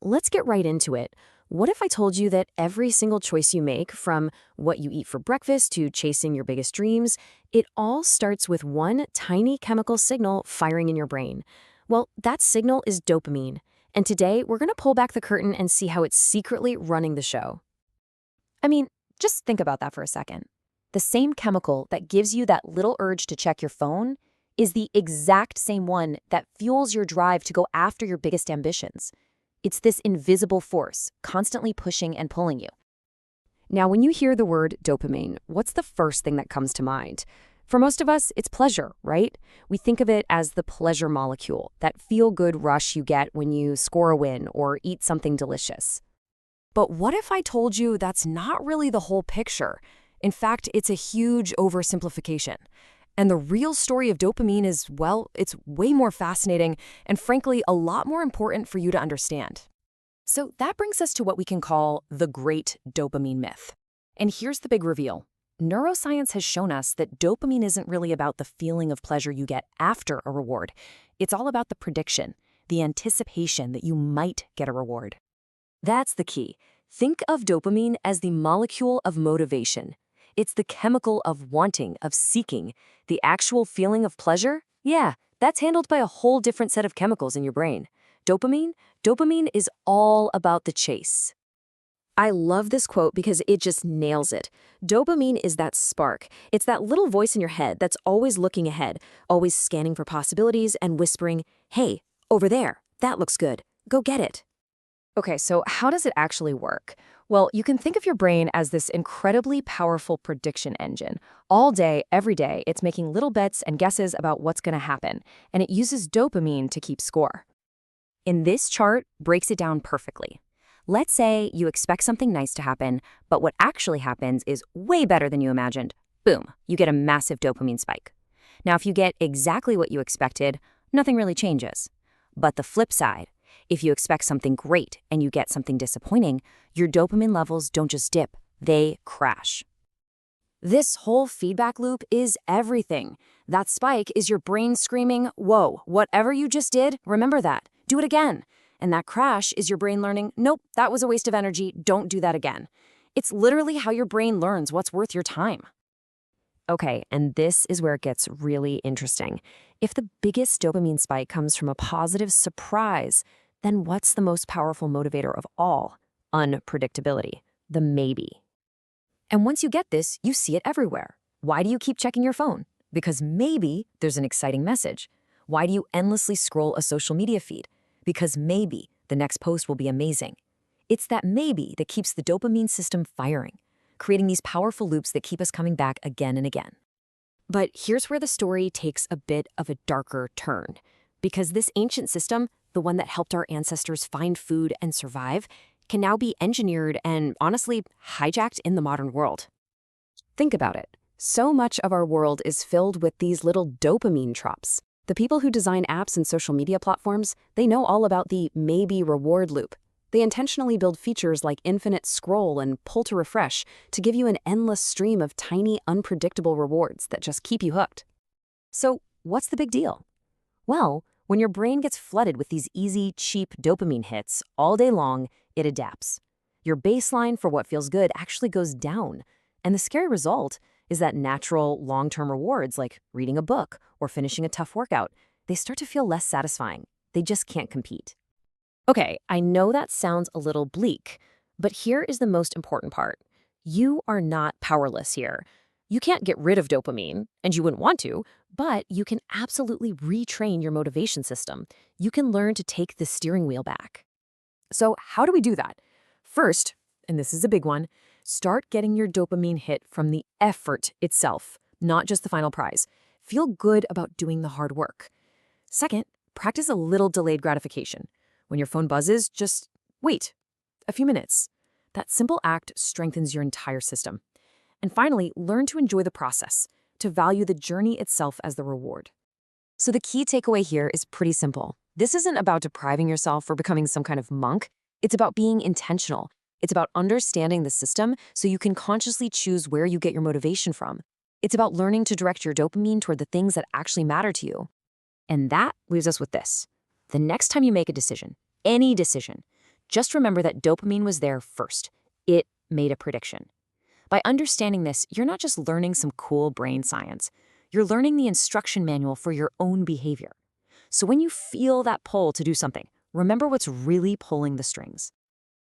let's get right into it. What if I told you that every single choice you make, from what you eat for breakfast to chasing your biggest dreams, it all starts with one tiny chemical signal firing in your brain? Well, that signal is dopamine. And today, we're going to pull back the curtain and see how it's secretly running the show. I mean, just think about that for a second. The same chemical that gives you that little urge to check your phone is the exact same one that fuels your drive to go after your biggest ambitions. It's this invisible force constantly pushing and pulling you. Now, when you hear the word dopamine, what's the first thing that comes to mind? For most of us, it's pleasure, right? We think of it as the pleasure molecule, that feel-good rush you get when you score a win or eat something delicious. But what if I told you that's not really the whole picture? In fact, it's a huge oversimplification. And the real story of dopamine is, well, it's way more fascinating and frankly, a lot more important for you to understand. So that brings us to what we can call the great dopamine myth. And here's the big reveal. Neuroscience has shown us that dopamine isn't really about the feeling of pleasure you get after a reward. It's all about the prediction, the anticipation that you might get a reward. That's the key. Think of dopamine as the molecule of motivation. It's the chemical of wanting, of seeking. The actual feeling of pleasure? Yeah, that's handled by a whole different set of chemicals in your brain. Dopamine is all about the chase. I love this quote because it just nails it. Dopamine is that spark. It's that little voice in your head that's always looking ahead, always scanning for possibilities and whispering, "Hey, over there, that looks good. Go get it." Okay, so how does it actually work? Well, you can think of your brain as this incredibly powerful prediction engine. All day, every day, it's making little bets and guesses about what's going to happen, and it uses dopamine to keep score. In this chart, breaks it down perfectly. Let's say you expect something nice to happen, but what actually happens is way better than you imagined. Boom, you get a massive dopamine spike. Now, if you get exactly what you expected, nothing really changes. But the flip side, if you expect something great and you get something disappointing, your dopamine levels don't just dip, they crash. This whole feedback loop is everything. That spike is your brain screaming, "Whoa, whatever you just did, remember that. Do it again." And that crash is your brain learning, "Nope, that was a waste of energy. Don't do that again." It's literally how your brain learns what's worth your time. Okay, and this is where it gets really interesting. If the biggest dopamine spike comes from a positive surprise, then what's the most powerful motivator of all? Unpredictability, the maybe. And once you get this, you see it everywhere. Why do you keep checking your phone? Because maybe there's an exciting message. Why do you endlessly scroll a social media feed? Because maybe the next post will be amazing. It's that maybe that keeps the dopamine system firing, creating these powerful loops that keep us coming back again and again. But here's where the story takes a bit of a darker turn. Because this ancient system, the one that helped our ancestors find food and survive, can now be engineered and, honestly, hijacked in the modern world. Think about it. So much of our world is filled with these little dopamine traps. The people who design apps and social media platforms, they know all about the maybe reward loop. They intentionally build features like infinite scroll and pull to refresh to give you an endless stream of tiny, unpredictable rewards that just keep you hooked. So, what's the big deal? Well, when your brain gets flooded with these easy, cheap dopamine hits all day long, it adapts. Your baseline for what feels good actually goes down. And the scary result is that natural, long-term rewards like reading a book or finishing a tough workout, they start to feel less satisfying. They just can't compete. Okay, I know that sounds a little bleak, but here is the most important part. You are not powerless here. You can't get rid of dopamine, and you wouldn't want to, but you can absolutely retrain your motivation system. You can learn to take the steering wheel back. So how do we do that? First, and this is a big one, start getting your dopamine hit from the effort itself, not just the final prize. Feel good about doing the hard work. Second, practice a little delayed gratification. When your phone buzzes, just wait a few minutes. That simple act strengthens your entire system. And finally, learn to enjoy the process, to value the journey itself as the reward. So the key takeaway here is pretty simple. This isn't about depriving yourself or becoming some kind of monk. It's about being intentional. It's about understanding the system so you can consciously choose where you get your motivation from. It's about learning to direct your dopamine toward the things that actually matter to you. And that leaves us with this. The next time you make a decision, any decision, Just remember that dopamine was there first. It made a prediction. By understanding this, you're not just learning some cool brain science. You're learning the instruction manual for your own behavior. So when you feel that pull to do something, remember what's really pulling the strings.